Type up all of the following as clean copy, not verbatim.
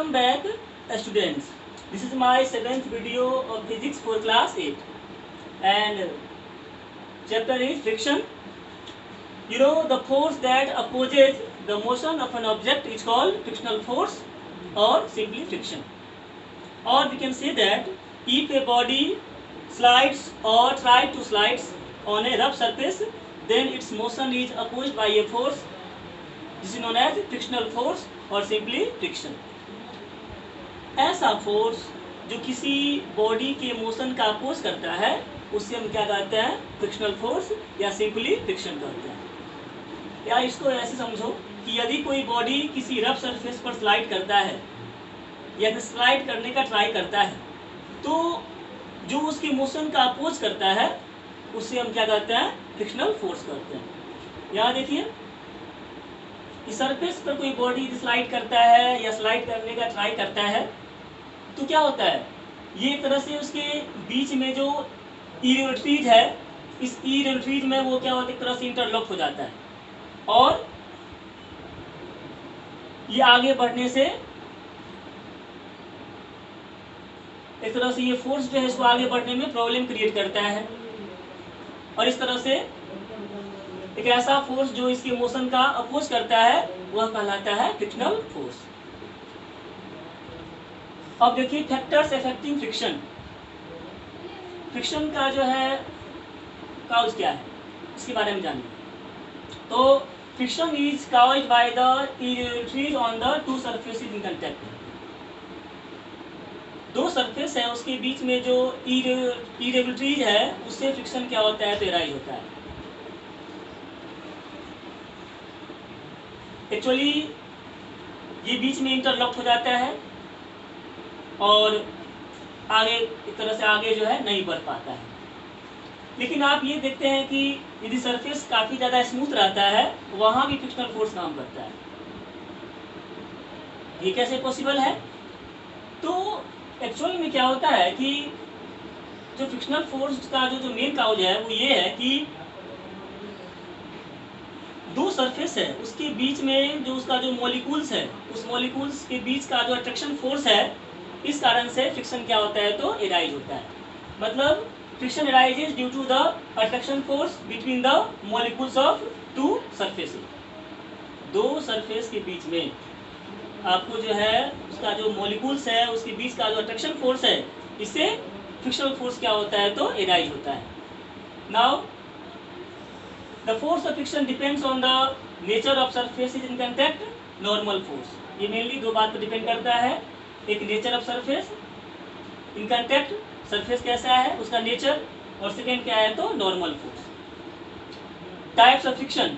Welcome back, students. This is my 7th video of physics for class 8, and chapter is friction. You know, the force that opposes the motion of an object is called frictional force, or simply friction. Or we can say that if a body slides or tries to slide on a rough surface, then its motion is opposed by a force. This is known as frictional force और simply friction. ऐसा force जो किसी body के motion का oppose करता है उससे हम क्या कहते हैं? फ्रिक्शनल फोर्स या सिंपली फ्रिक्शन कहते हैं. या इसको ऐसे समझो कि यदि कोई बॉडी किसी रफ सरफेस पर स्लाइड करता है या स्लाइड करने का ट्राई करता है, तो जो उसके मोशन का अपोज करता है उससे हम क्या कहते हैं? फ्रिक्शनल फोर्स कहते हैं. यहाँ देखिए, इस सरफेस पर कोई बॉडी स्लाइड करता है या स्लाइड करने का ट्राई करता है तो क्या होता है? ये एक तरह से उसके बीच में जो इरेगुलरिटीज है, इस इरेगुलरिटीज में वो क्या होता है? एक तरह से इंटरलॉक हो जाता है और ये आगे बढ़ने से एक तरह से ये फोर्स जो है इसको आगे बढ़ने में प्रॉब्लम क्रिएट करता है. और इस तरह से एक ऐसा फोर्स जो इसके मोशन का अपोज करता है वह कहलाता है फ्रिक्शनल फोर्स. अब देखिए फैक्टर्स अफेक्टिंग फ्रिक्शन. फ्रिक्शन का जो है काउज क्या है इसके बारे में जानिए. तो friction is caused by the irregularities on the two surfaces in contact. दो सरफेस है उसके बीच में जो इरेगुलरिटीज है उससे फ्रिक्शन क्या होता है? तो एराइज होता है. एक्चुअली ये बीच में इंटरलॉक हो जाता है और आगे एक तरह से आगे जो है नहीं बढ़ पाता है. लेकिन आप ये देखते हैं कि यदि सरफेस काफ़ी ज़्यादा स्मूथ रहता है वहाँ भी फ्रिक्शनल फोर्स काम करता है. ये कैसे पॉसिबल है? तो एक्चुअली में क्या होता है कि जो फ्रिक्शनल फोर्स का जो मेन काउज है वो ये है कि दो सरफेस है उसके बीच में जो उसका जो मॉलिक्यूल्स है उस मॉलिक्यूल्स के बीच का जो अट्रैक्शन फोर्स है इस कारण से फ्रिक्शन क्या होता है? तो एराइज होता है. मतलब friction arises due to the attraction force between the molecules of two surfaces. दो सरफेस के बीच में आपको जो है उसका जो मॉलिक्यूल्स है उसके बीच का जो अट्रैक्शन फोर्स है इससे फ्रिक्शनल फोर्स क्या होता है? तो एराइज होता है. Now the force of friction depends on the nature of surfaces in contact. Normal force ये मेनली दो बात पर डिपेंड करता है. एक nature of surface in contact, surface कैसा है उसका नेचर, और सेकेंड क्या है? तो normal force. Types of friction.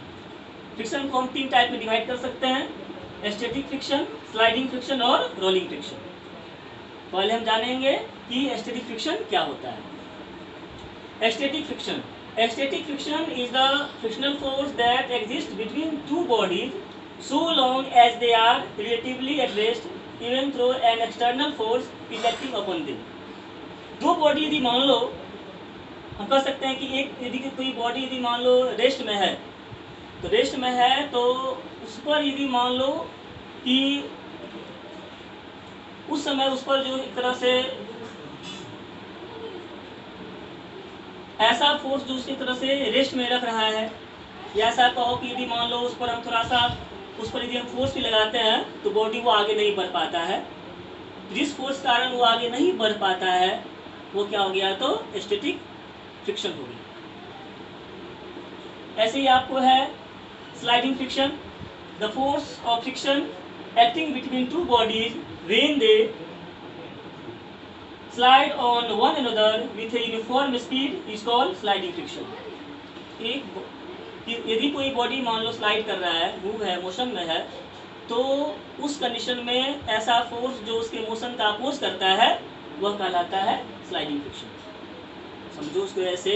Friction को हम 3 टाइप में डिवाइड कर सकते हैं: स्टैटिक फ्रिक्शन, स्लाइडिंग फ्रिक्शन और रोलिंग फ्रिक्शन. पहले हम जानेंगे कि स्टैटिक फ्रिक्शन क्या होता है. Static friction. Static friction is the frictional force that exists between two bodies so long as they are relatively at rest, even though an external force is acting upon them. दो body यदि मान लो, हम कह सकते हैं कि एक यदि कोई बॉडी यदि मान लो रेस्ट में है, तो रेस्ट में है तो उस पर यदि मान लो कि उस समय उस पर जो एक तरह से ऐसा फोर्स जो उसकी तरह से रेस्ट में रख रहा है, या ऐसा कहो कि यदि मान लो उस पर हम थोड़ा सा उस पर यदि हम फोर्स भी लगाते हैं तो बॉडी वो आगे नहीं बढ़ पाता है. जिस फोर्स कारण वो आगे नहीं बढ़ पाता है वो क्या हो गया? तो स्टैटिक फ्रिक्शन हो गया. ऐसे ही आपको है sliding friction. The force of friction acting between two bodies when they slide on one another with a uniform speed is called sliding friction. एक यदि कोई बॉडी मान लो स्लाइड कर रहा है, मूव है, मोशन में है, तो उस कंडीशन में ऐसा फोर्स जो उसके मोशन का अपोज करता है वह कहलाता है स्लाइडिंग फ्रिक्शन. समझो उसको ऐसे,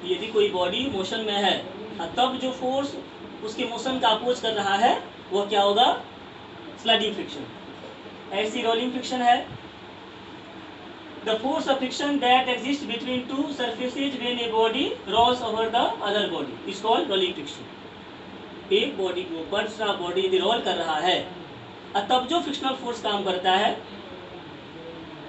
यदि कोई बॉडी मोशन में है तब जो फोर्स उसके मोशन का अपोज कर रहा है वह क्या होगा? Sliding friction. ऐसी रोलिंग फ्रिक्शन है. The force of friction that exists between two surfaces when a body rolls over the other body is called rolling friction. एक बॉडी के ऊपर दूसरा बॉडी यदि रोल कर रहा है और तब जो फ्रिक्शनल फोर्स काम करता है,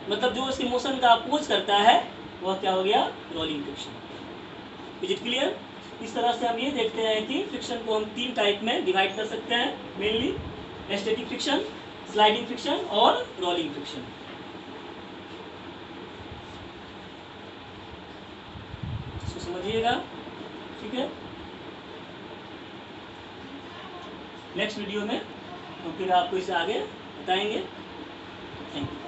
मतलब जो इसके मोशन का अपोज करता है, वह क्या हो गया? Rolling friction. Is it clear? इस तरह से हम ये देखते हैं कि फ्रिक्शन को हम 3 टाइप में डिवाइड कर सकते हैं, mainly static friction, sliding friction और रोलिंग फ्रिक्शन। इसको समझिएगा, ठीक है? नेक्स्ट वीडियो में हम फिर आपको इसे आगे बताएंगे। Thank you.